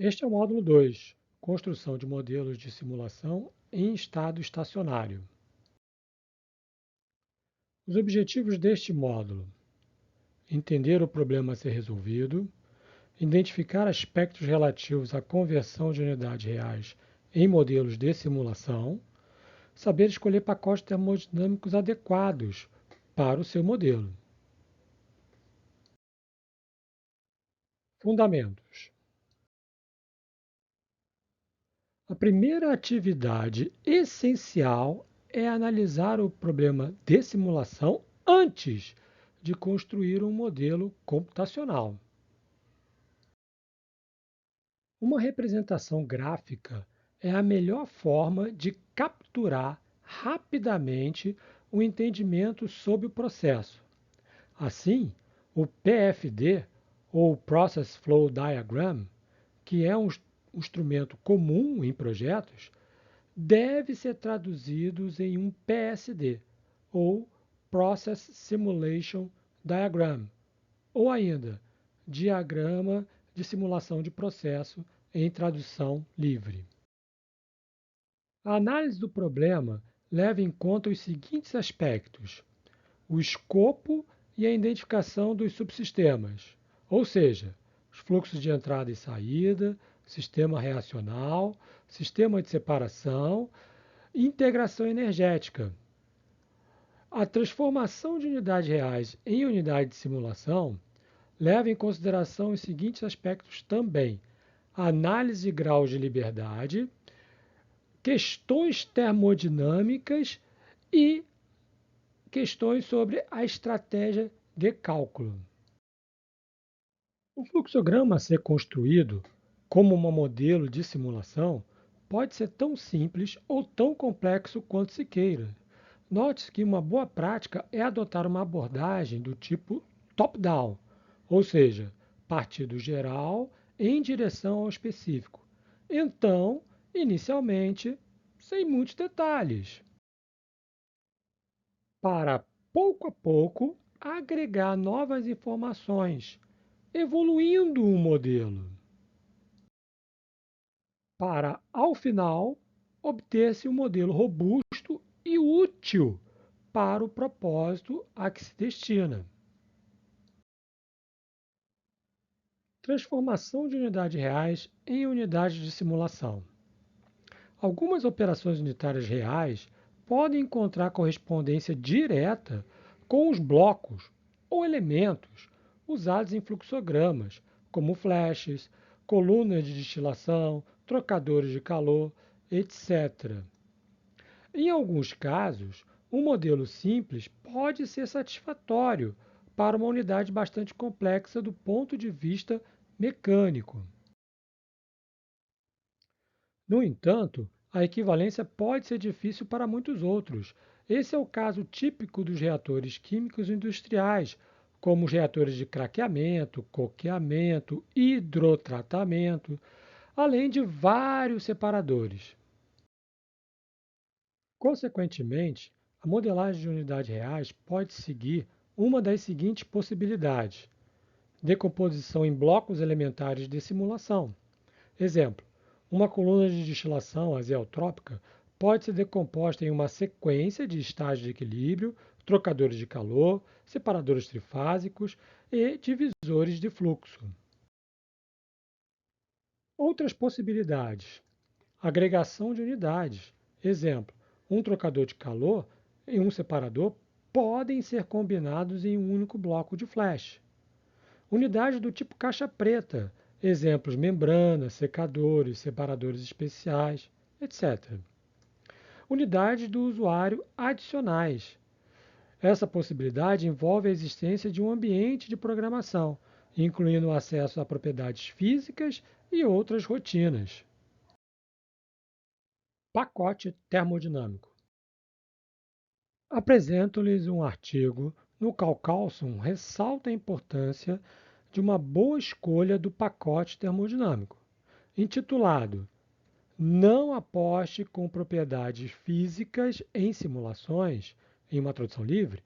Este é o módulo 2, construção de modelos de simulação em estado estacionário. Os objetivos deste módulo: entender o problema a ser resolvido, identificar aspectos relativos à conversão de unidades reais em modelos de simulação, saber escolher pacotes termodinâmicos adequados para o seu modelo. Fundamentos. A primeira atividade essencial é analisar o problema de simulação antes de construir um modelo computacional. Uma representação gráfica é a melhor forma de capturar rapidamente o entendimento sobre o processo. Assim, o PFD, ou Process Flow Diagram, que é um instrumento comum em projetos, deve ser traduzido em um PSD, ou Process Simulation Diagram, ou ainda Diagrama de Simulação de Processo em tradução livre. A análise do problema leva em conta os seguintes aspectos: o escopo e a identificação dos subsistemas, ou seja, os fluxos de entrada e saída, sistema reacional, sistema de separação e integração energética. A transformação de unidades reais em unidade de simulação leva em consideração os seguintes aspectos também: análise de graus de liberdade, questões termodinâmicas e questões sobre a estratégia de cálculo. O fluxograma a ser construído como um modelo de simulação pode ser tão simples ou tão complexo quanto se queira. Note que uma boa prática é adotar uma abordagem do tipo top-down, ou seja, partir do geral em direção ao específico. Então, inicialmente, sem muitos detalhes, para pouco a pouco agregar novas informações, evoluindo o modelo, para, ao final, obter-se um modelo robusto e útil para o propósito a que se destina. Transformação de unidades reais em unidades de simulação. Algumas operações unitárias reais podem encontrar correspondência direta com os blocos ou elementos usados em fluxogramas, como flashes, colunas de destilação, trocadores de calor, etc. Em alguns casos, um modelo simples pode ser satisfatório para uma unidade bastante complexa do ponto de vista mecânico. No entanto, a equivalência pode ser difícil para muitos outros. Esse é o caso típico dos reatores químicos industriais, como os reatores de craqueamento, coqueamento, hidrotratamento, além de vários separadores. Consequentemente, a modelagem de unidades reais pode seguir uma das seguintes possibilidades: decomposição em blocos elementares de simulação. Exemplo: uma coluna de destilação azeotrópica pode ser decomposta em uma sequência de estágios de equilíbrio, trocadores de calor, separadores trifásicos e divisores de fluxo. Outras possibilidades: agregação de unidades. Exemplo: um trocador de calor e um separador podem ser combinados em um único bloco de flash. Unidades do tipo caixa preta, exemplos membranas, secadores, separadores especiais, etc. Unidades do usuário adicionais. Essa possibilidade envolve a existência de um ambiente de programação, incluindo o acesso a propriedades físicas e outras rotinas. Pacote termodinâmico. Apresento-lhes um artigo no qual Carlson ressalta a importância de uma boa escolha do pacote termodinâmico, intitulado Não aposte com propriedades físicas em simulações, em uma tradução livre,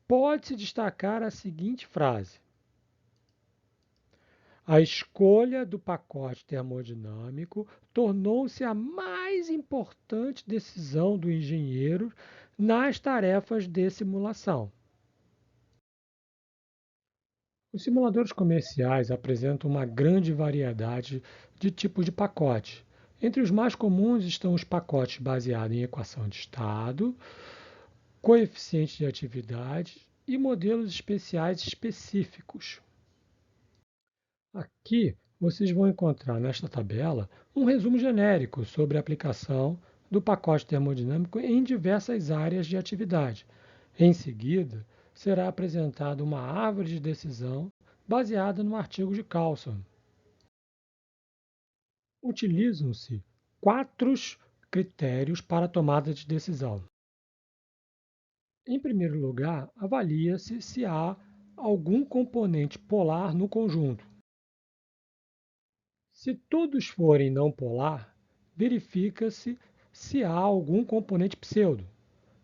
pode-se destacar a seguinte frase: A escolha do pacote termodinâmico tornou-se a mais importante decisão do engenheiro nas tarefas de simulação. Os simuladores comerciais apresentam uma grande variedade de tipos de pacotes. Entre os mais comuns estão os pacotes baseados em equação de estado, coeficiente de atividade e modelos especiais específicos. Aqui vocês vão encontrar nesta tabela um resumo genérico sobre a aplicação do pacote termodinâmico em diversas áreas de atividade. Em seguida, será apresentada uma árvore de decisão baseada no artigo de Carlson. Utilizam-se 4 critérios para a tomada de decisão. Em primeiro lugar, avalia-se se há algum componente polar no conjunto. Se todos forem não polar, verifica-se se há algum componente pseudo.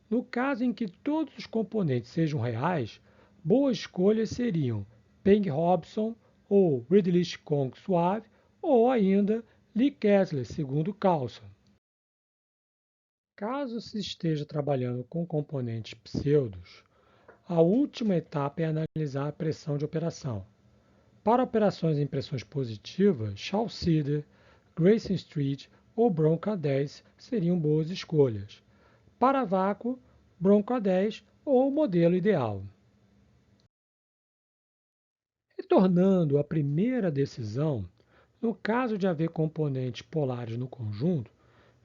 No caso em que todos os componentes sejam reais, boas escolhas seriam Peng-Hobson ou Redlich-Kwong suave ou ainda Lee-Kessler, segundo Carlson. Caso se esteja trabalhando com componentes pseudos, a última etapa é analisar a pressão de operação. Para operações em pressões positivas, Shaw-Sider, Grayson Street ou Bronca 10 seriam boas escolhas. Para vácuo, Bronca 10 ou o modelo ideal. Retornando à primeira decisão, no caso de haver componentes polares no conjunto,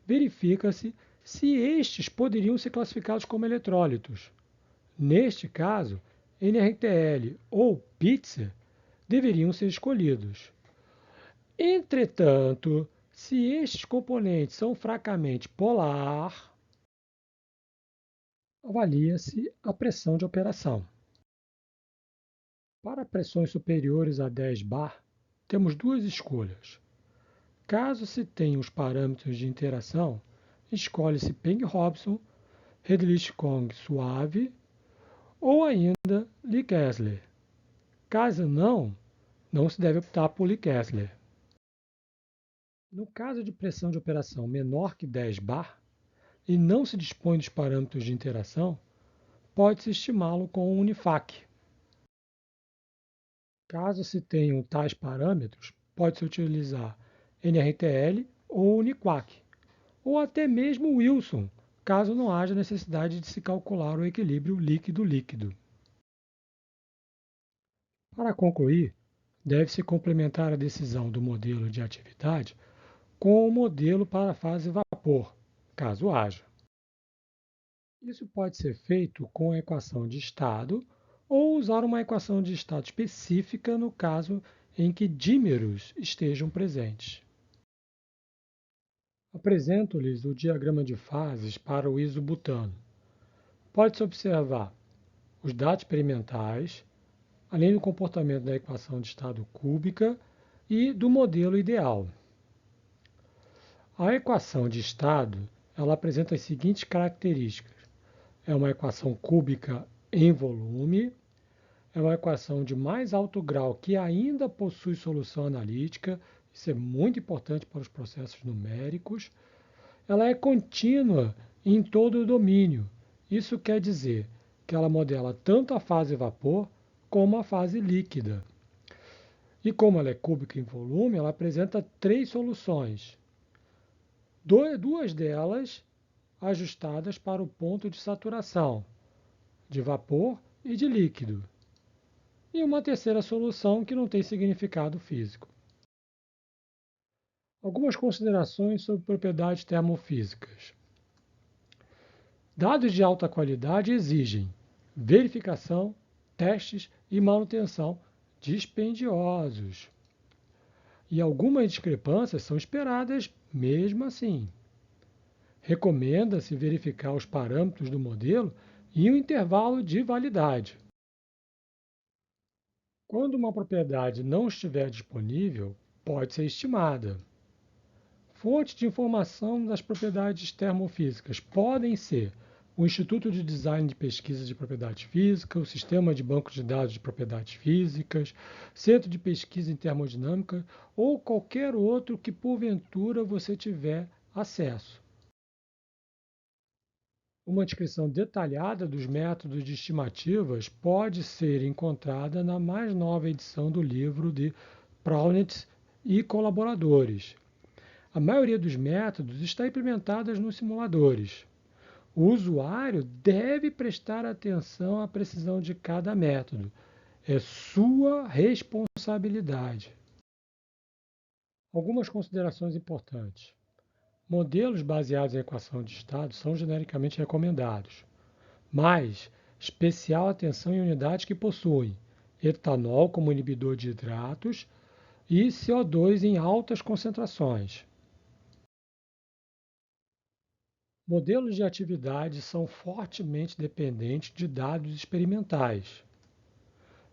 verifica-se se estes poderiam ser classificados como eletrólitos. Neste caso, NRTL ou Pitzer deveriam ser escolhidos. Entretanto, se estes componentes são fracamente polar, avalia-se a pressão de operação. Para pressões superiores a 10 bar, temos duas escolhas. Caso se tenha os parâmetros de interação, escolhe-se Peng-Hobson, Redlich-Kwong suave ou ainda Lee-Kessler. Caso não se deve optar por Lee-Kessler. No caso de pressão de operação menor que 10 bar e não se dispõe dos parâmetros de interação, pode-se estimá-lo com um Unifac. Caso se tenham tais parâmetros, pode-se utilizar NRTL ou Uniquac, ou até mesmo Wilson, caso não haja necessidade de se calcular o equilíbrio líquido-líquido. Para concluir, deve-se complementar a decisão do modelo de atividade com o modelo para a fase vapor, caso haja. Isso pode ser feito com a equação de estado ou usar uma equação de estado específica no caso em que dímeros estejam presentes. Apresento-lhes o diagrama de fases para o isobutano. Pode-se observar os dados experimentais, além do comportamento da equação de estado cúbica e do modelo ideal. A equação de estado ela apresenta as seguintes características. É uma equação cúbica em volume, é uma equação de mais alto grau que ainda possui solução analítica, isso é muito importante para os processos numéricos. Ela é contínua em todo o domínio. Isso quer dizer que ela modela tanto a fase vapor como a fase líquida. E como ela é cúbica em volume, ela apresenta 3 soluções. Duas delas ajustadas para o ponto de saturação, de vapor e de líquido. E uma terceira solução que não tem significado físico. Algumas considerações sobre propriedades termofísicas. Dados de alta qualidade exigem verificação, testes e manutenção dispendiosos. E algumas discrepâncias são esperadas mesmo assim. Recomenda-se verificar os parâmetros do modelo e o intervalo de validade. Quando uma propriedade não estiver disponível, pode ser estimada. Fontes de informação das propriedades termofísicas podem ser o Instituto de Design de Pesquisa de Propriedades Físicas, o Sistema de Banco de Dados de Propriedades Físicas, Centro de Pesquisa em Termodinâmica ou qualquer outro que porventura você tiver acesso. Uma descrição detalhada dos métodos de estimativas pode ser encontrada na mais nova edição do livro de Praunitz e colaboradores. A maioria dos métodos está implementada nos simuladores. O usuário deve prestar atenção à precisão de cada método. É sua responsabilidade. Algumas considerações importantes. Modelos baseados em equação de estado são genericamente recomendados, mas especial atenção em unidades que possuem etanol como inibidor de hidratos e CO2 em altas concentrações. Modelos de atividade são fortemente dependentes de dados experimentais.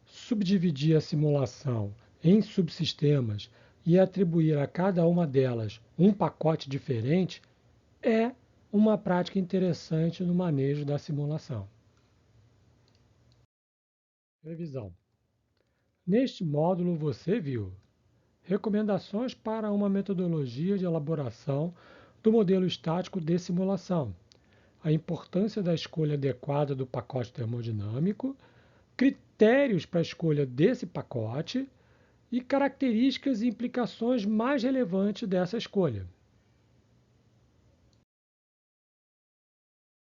Subdividir a simulação em subsistemas e atribuir a cada uma delas um pacote diferente é uma prática interessante no manejo da simulação. Revisão. Neste módulo você viu recomendações para uma metodologia de elaboração do modelo estático de simulação, a importância da escolha adequada do pacote termodinâmico, critérios para a escolha desse pacote e características e implicações mais relevantes dessa escolha.